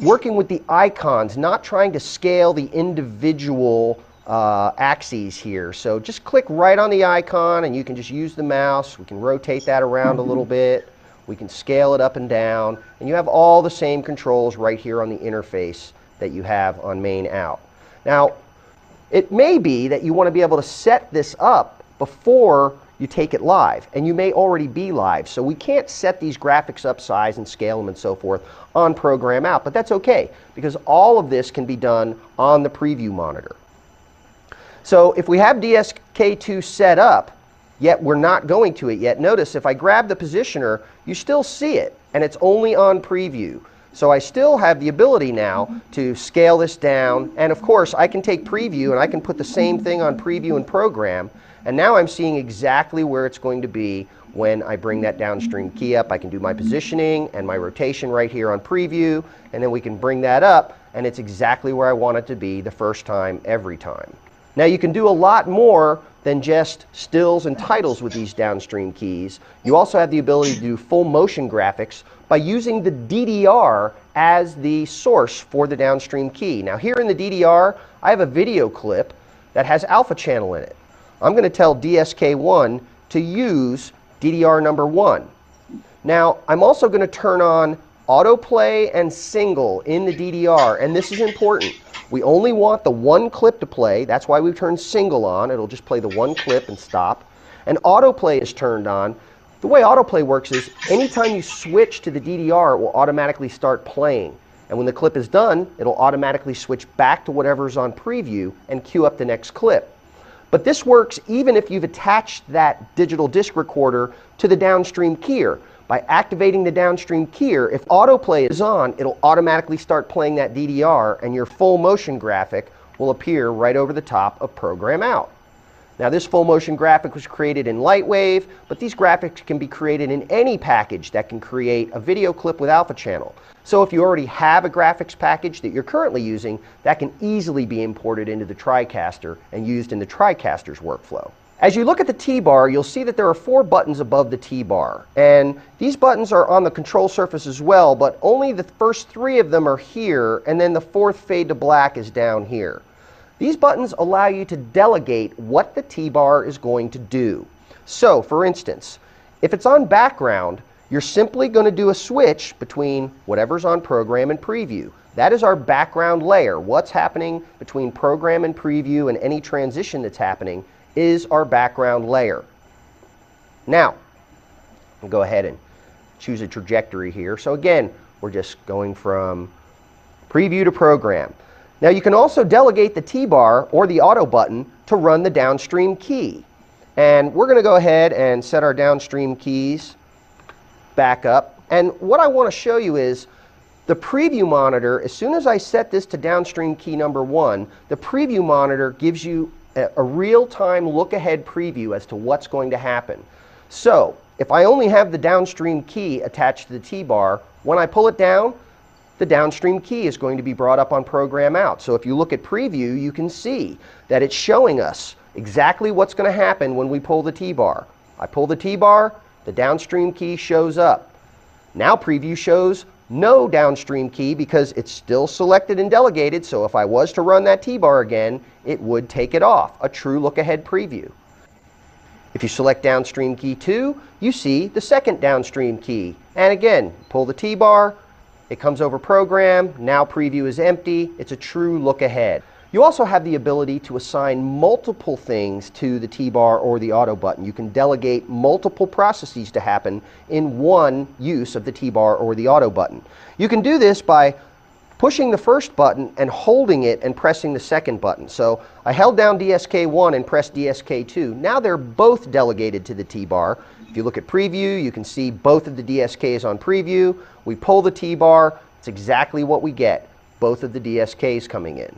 working with the icons, not trying to scale the individual axes here. So just click right on the icon and you can just use the mouse. We can rotate that around a little bit. We can scale it up and down. And you have all the same controls right here on the interface that you have on main out. Now, it may be that you want to be able to set this up before you take it live, and you may already be live. So we can't set these graphics up, size, and scale them and so forth on program out, but that's okay, because all of this can be done on the preview monitor. So if we have DSK2 set up, yet we're not going to it yet, notice if I grab the positioner, you still see it, and it's only on preview. So I still have the ability now to scale this down, and of course I can take preview and I can put the same thing on preview and program, and now I'm seeing exactly where it's going to be when I bring that downstream key up. I can do my positioning and my rotation right here on preview, and then we can bring that up and it's exactly where I want it to be the first time, every time. Now you can do a lot more than just stills and titles with these downstream keys. You also have the ability to do full motion graphics by using the DDR as the source for the downstream key. Now here in the DDR, I have a video clip that has alpha channel in it. I'm going to tell DSK1 to use DDR number 1. Now I'm also going to turn on autoplay and single in the DDR, and this is important. We only want the one clip to play. That's why we've turned single on. It'll just play the one clip and stop. And autoplay is turned on. The way autoplay works is anytime you switch to the DDR, it will automatically start playing. And when the clip is done, it'll automatically switch back to whatever's on preview and queue up the next clip. But this works even if you've attached that digital disc recorder to the downstream keyer. By activating the downstream keyer, if autoplay is on, it'll automatically start playing that DDR, and your full motion graphic will appear right over the top of program out. Now this full motion graphic was created in Lightwave, but these graphics can be created in any package that can create a video clip with alpha channel. So if you already have a graphics package that you're currently using, that can easily be imported into the TriCaster and used in the TriCaster's workflow. As you look at the T-bar, you'll see that there are 4 buttons above the T-bar. And these buttons are on the control surface as well, but only the first 3 of them are here, and then the 4th fade to black is down here. These buttons allow you to delegate what the T-bar is going to do. So, for instance, if it's on background, you're simply going to do a switch between whatever's on program and preview. That is our background layer. What's happening between program and preview and any transition that's happening is our background layer. Now, I'll go ahead and choose a trajectory here. So again, we're just going from preview to program. Now you can also delegate the T-bar or the auto button to run the downstream key. And we're going to go ahead and set our downstream keys back up. And what I want to show you is the preview monitor. As soon as I set this to downstream key number 1, the preview monitor gives you a real-time look-ahead preview as to what's going to happen. So if I only have the downstream key attached to the T-bar, when I pull it down, the downstream key is going to be brought up on program out. So if you look at preview, you can see that it's showing us exactly what's going to happen when we pull the T-bar. I pull the T-bar, the downstream key shows up. Now preview shows no downstream key because it's still selected and delegated, so if I was to run that T-bar again, it would take it off, a true look-ahead preview. If you select downstream key 2, you see the second downstream key. And again, pull the T-bar, it comes over program, now preview is empty, it's a true look-ahead. You also have the ability to assign multiple things to the T-bar or the auto button. You can delegate multiple processes to happen in one use of the T-bar or the auto button. You can do this by pushing the first button and holding it and pressing the second button. So I held down DSK1 and pressed DSK2. Now they're both delegated to the T-bar. If you look at preview, you can see both of the DSKs on preview. We pull the T-bar, it's exactly what we get, both of the DSKs coming in.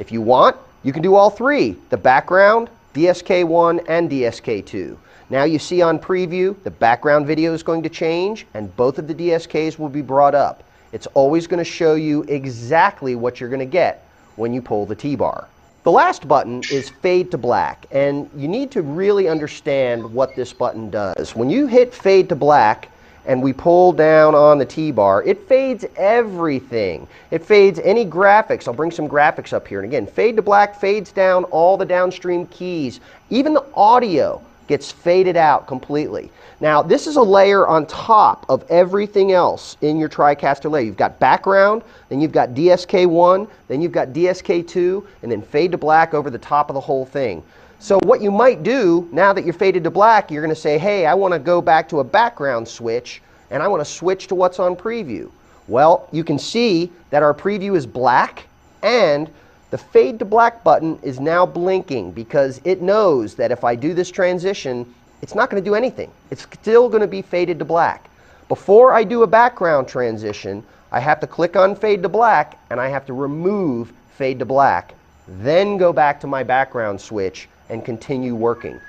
If you want, you can do all 3, the background, DSK1, and DSK2. Now you see on preview, the background video is going to change, and both of the DSKs will be brought up. It's always going to show you exactly what you're going to get when you pull the T-bar. The last button is fade to black, and you need to really understand what this button does. When you hit fade to black and we pull down on the T-bar, it fades everything. It fades any graphics. I'll bring some graphics up here. And again, fade to black fades down all the downstream keys. Even the audio gets faded out completely. Now, this is a layer on top of everything else in your TriCaster layer. You've got background, then you've got DSK1, then you've got DSK2, and then fade to black over the top of the whole thing. So what you might do, now that you're faded to black, you're going to say, hey, I want to go back to a background switch, and I want to switch to what's on preview. Well, you can see that our preview is black, and the fade to black button is now blinking because it knows that if I do this transition, it's not going to do anything. It's still going to be faded to black. Before I do a background transition, I have to click on fade to black and I have to remove fade to black, then go back to my background switch and continue working.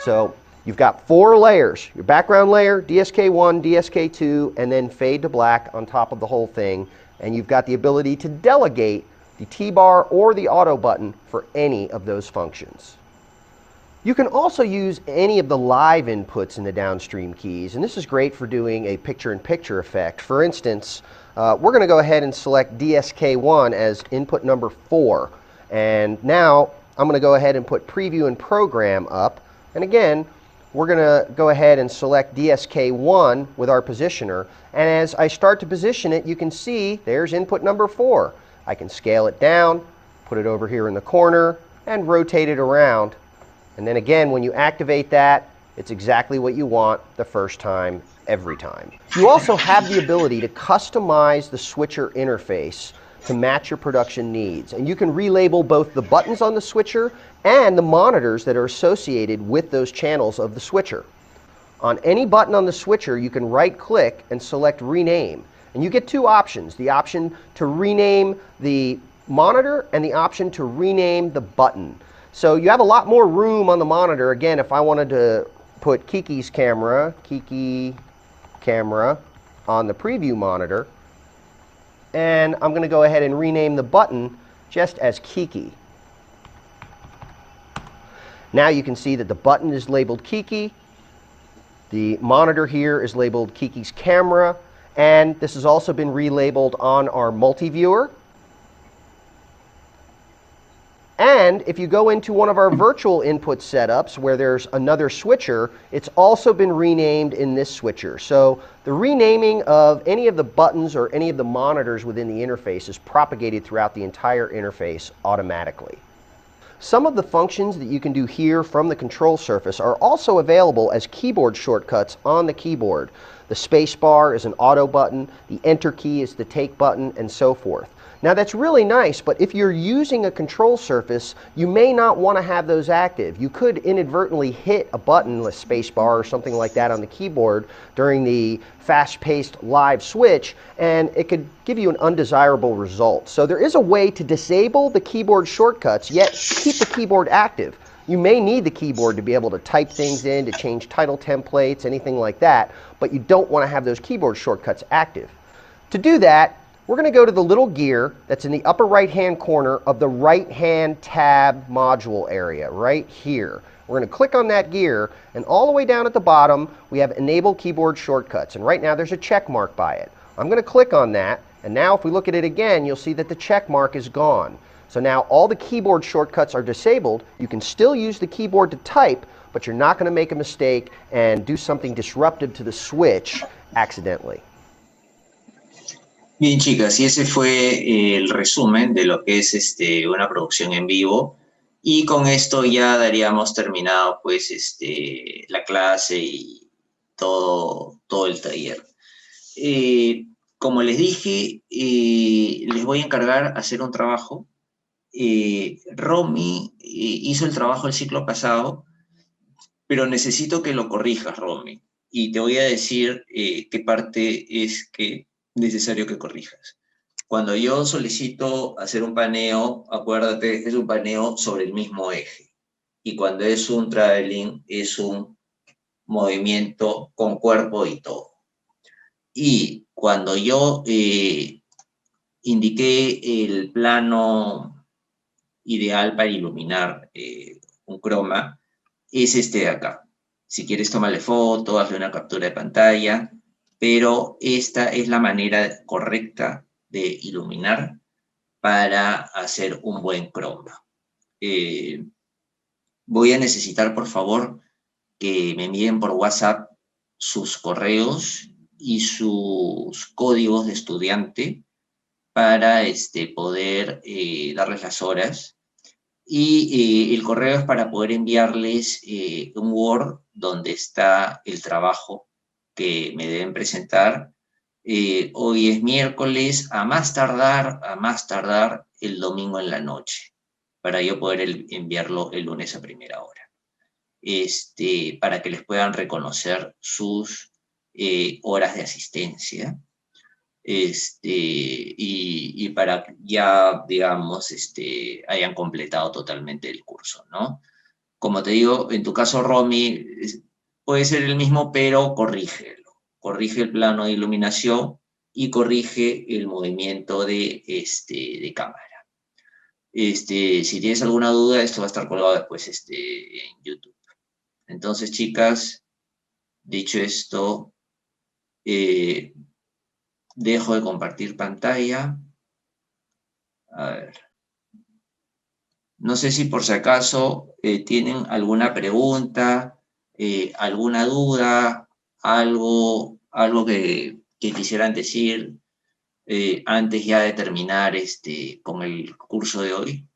So you've got 4 layers, your background layer, DSK1, DSK2, and then fade to black on top of the whole thing. And you've got the ability to delegate the T-bar or the auto button for any of those functions. You can also use any of the live inputs in the downstream keys, and this is great for doing a picture-in-picture effect. For instance, we're going to go ahead and select DSK1 as input number 4. And now I'm going to go ahead and put preview and program up. And again, we're going to go ahead and select DSK1 with our positioner. And as I start to position it, you can see there's input number 4. I can scale it down, put it over here in the corner, and rotate it around. And then again, when you activate that, it's exactly what you want the first time, every time. You also have the ability to customize the switcher interface to match your production needs. And you can relabel both the buttons on the switcher and the monitors that are associated with those channels of the switcher. On any button on the switcher, you can right-click and select Rename. And you get 2 options, the option to rename the monitor and the option to rename the button. So you have a lot more room on the monitor. Again, if I wanted to put Kiki's camera, Kiki camera, on the preview monitor, and I'm going to go ahead and rename the button just as Kiki. Now you can see that the button is labeled Kiki, the monitor here is labeled Kiki's camera, and this has also been relabeled on our multi-viewer. And if you go into one of our virtual input setups where there's another switcher, it's also been renamed in this switcher. So the renaming of any of the buttons or any of the monitors within the interface is propagated throughout the entire interface automatically. Some of the functions that you can do here from the control surface are also available as keyboard shortcuts on the keyboard. The space bar is an auto button, the enter key is the take button, and so forth. Now that's really nice, but if you're using a control surface, you may not want to have those active. You could inadvertently hit a button, like space bar or something like that on the keyboard during the fast-paced live switch, and it could give you an undesirable result. So there is a way to disable the keyboard shortcuts, yet keep the keyboard active. You may need the keyboard to be able to type things in, to change title templates, anything like that, but you don't want to have those keyboard shortcuts active. To do that, we're going to go to the little gear that's in the upper right-hand corner of the right-hand tab module area, right here. We're going to click on that gear, and all the way down at the bottom, we have Enable Keyboard Shortcuts. And right now, there's a check mark by it. I'm going to click on that, and now if we look at it again, you'll see that the check mark is gone. So now all the keyboard shortcuts are disabled. You can still use the keyboard to type, but you're not going to make a mistake and do something disruptive to the switch accidentally. Bien, chicas, y ese fue el resumen de lo que es una producción en vivo. Y con esto ya daríamos terminado pues, la clase y todo el taller. Como les dije, les voy a encargar hacer un trabajo. Romy hizo el trabajo el ciclo pasado, pero necesito que lo corrijas, Romy. Y te voy a decir qué parte es necesario que corrijas. Cuando yo solicito hacer un paneo, acuérdate, es un paneo sobre el mismo eje. Y cuando es un traveling, es un movimiento con cuerpo y todo. Y cuando yo indiqué el plano ideal para iluminar un croma es este de acá. Si quieres, tómale foto, hazle una captura de pantalla, pero esta es la manera correcta de iluminar para hacer un buen croma. Voy a necesitar, por favor, que me envíen por WhatsApp sus correos y sus códigos de estudiante para poder darles las horas. Y el correo es para poder enviarles un Word donde está el trabajo que me deben presentar. Hoy es miércoles, a más tardar el domingo en la noche, para yo poder enviarlo el lunes a primera hora. Para que les puedan reconocer sus horas de asistencia. Y para que ya, digamos, hayan completado totalmente el curso, ¿no? Como te digo, en tu caso, Romy, puede ser el mismo, pero corrígelo. Corrige el plano de iluminación y corrige el movimiento de cámara. Si tienes alguna duda, esto va a estar colgado después en YouTube. Entonces, chicas, dicho esto, dejo de compartir pantalla. A ver. No sé si por si acaso tienen alguna pregunta, alguna duda, algo que quisieran decir antes ya de terminar con el curso de hoy.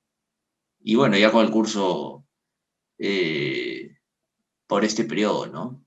Y bueno, ya con el curso por este periodo, ¿no?